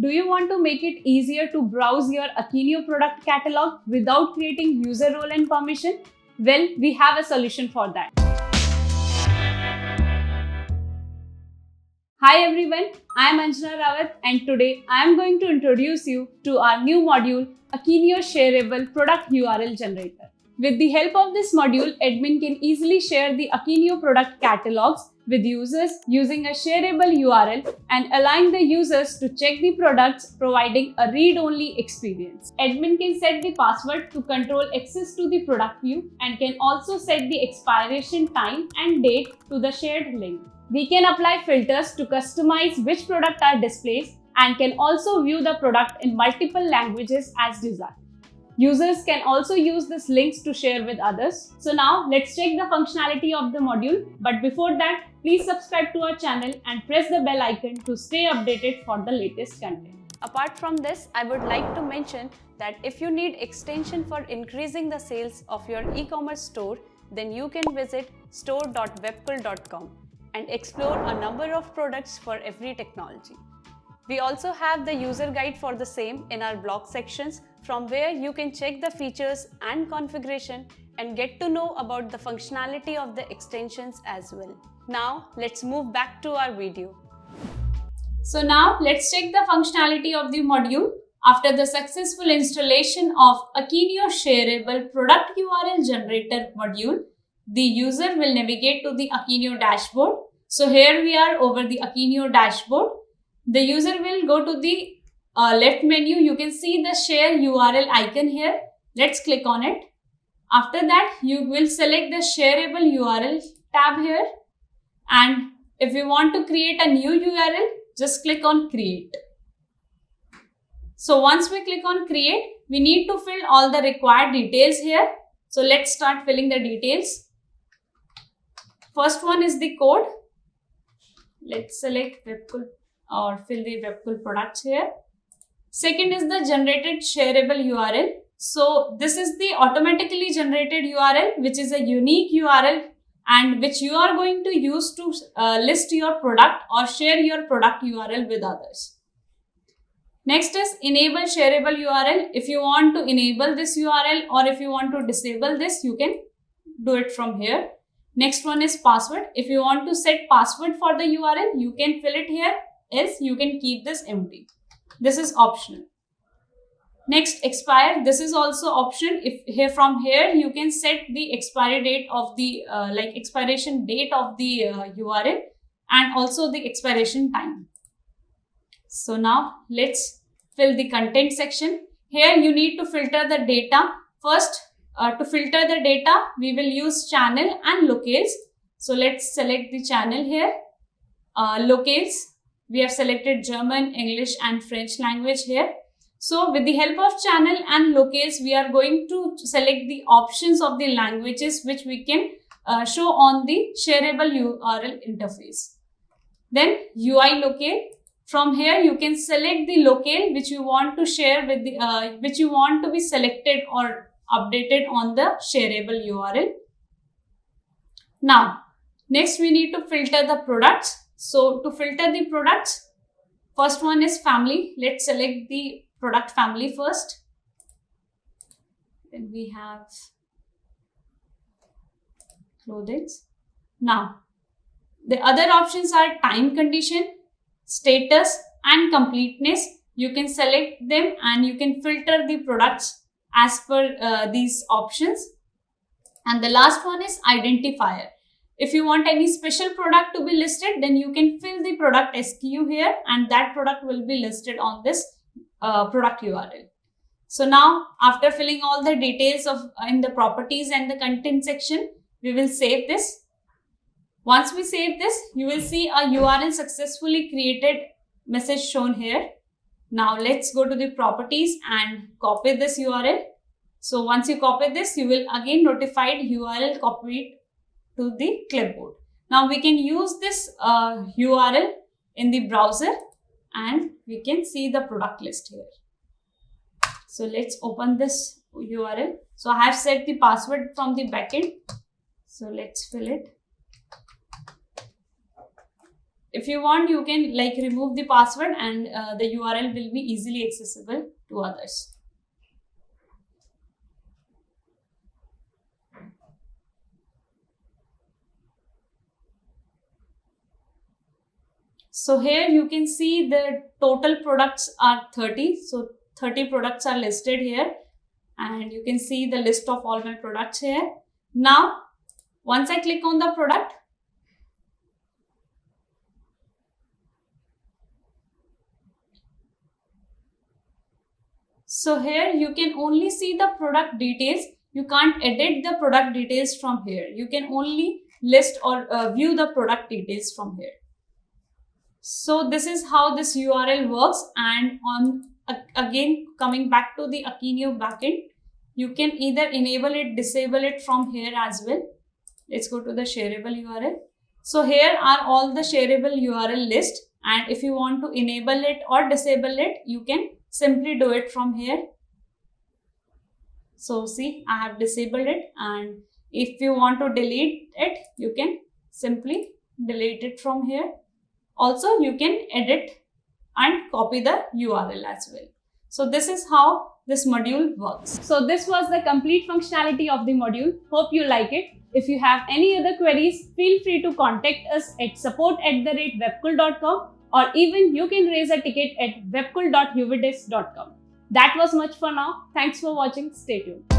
Do you want to make it easier to browse your Akeneo product catalog without creating user role and permission? Well, we have a solution for that. Hi everyone, I am Anjana Rawat and today I am going to introduce you to our new module, Akeneo Shareable Product URL Generator. With the help of this module, admin can easily share the Akeneo product catalogs with users using a shareable URL and allowing the users to check the products, providing a read-only experience. Admin can set the password to control access to the product view and can also set the expiration time and date to the shared link. We can apply filters to customize which products are displayed and can also view the product in multiple languages as desired. Users can also use these links to share with others. So now let's check the functionality of the module. But before that, please subscribe to our channel and press the bell icon to stay updated for the latest content. Apart from this, I would like to mention that if you need extension for increasing the sales of your e-commerce store, then you can visit store.webkul.com and explore a number of products for every technology. We also have the user guide for the same in our blog sections, from where you can check the features and configuration and get to know about the functionality of the extensions as well. Now let's move back to our video. So now let's check the functionality of the module. After the successful installation of Akeneo Shareable Product URL Generator module, the user will navigate to the Akeneo dashboard. So here we are over the Akeneo dashboard. The user will go to the left menu. You can see the share URL icon here. Let's click on it. After that, you will select the shareable URL tab here. And if you want to create a new URL, just click on create. So once we click on create, we need to fill all the required details here. So let's start filling the details. First one is the code. Let's select Webkul or fill the Webkul products here. Second is the generated shareable URL. So this is the automatically generated URL, which is a unique URL and which you are going to use to list your product or share your product URL with others. Next is enable shareable URL. If you want to enable this URL or if you want to disable this, you can do it from here. Next one is password. If you want to set password for the URL, you can fill it here. Else you can keep this empty. This is optional. Next, expire. This is also optional. If here from here you can set the expiry date of the expiration date of the URL and also the expiration time. So now let's fill the content section. Here you need to filter the data. First, to filter the data, we will use channel and locales. So let's select the channel here. Locales. We have selected German, English and French language here. So with the help of channel and locales, we are going to select the options of the languages which we can show on the shareable URL interface. Then UI locale. From here you can select the locale which you want to share with the which you want to be selected or updated on the shareable URL. Now, next we need to filter the products. So to filter the products, first one is family. Let's select the product family first. Then we have clothing. Now, the other options are time condition, status and completeness. You can select them and you can filter the products as per these options. And the last one is identifier. If you want any special product to be listed, then you can fill the product SKU here and that product will be listed on this product URL. So now after filling all the details of in the properties and the content section, we will save this. Once we save this, you will see a URL successfully created message shown here. Now let's go to the properties and copy this URL. So once you copy this, you will again notified URL copied to the clipboard. Now we can use this URL in the browser and we can see the product list here. So let's open this URL. So I have set the password from the backend. So let's fill it. If you want, you can like remove the password and the URL will be easily accessible to others. So here you can see the total products are 30. So 30 products are listed here, and you can see the list of all my products here. Now, once I click on the product, so here you can only see the product details. You can't edit the product details from here. You can only list or view the product details from here. So this is how this URL works. And on again coming back to the Akeneo backend, you can either enable it, disable it from here as well. Let's go to the shareable URL. So here are all the shareable URL list, and if you want to enable it or disable it, you can simply do it from here. So see, I have disabled it, and if you want to delete it, you can simply delete it from here. Also, you can edit and copy the URL as well. So this is how this module works. So this was the complete functionality of the module. Hope you like it. If you have any other queries, feel free to contact us at support@webkul.com, or even you can raise a ticket at webkul.uvidesk.com. That was much for now. Thanks for watching. Stay tuned.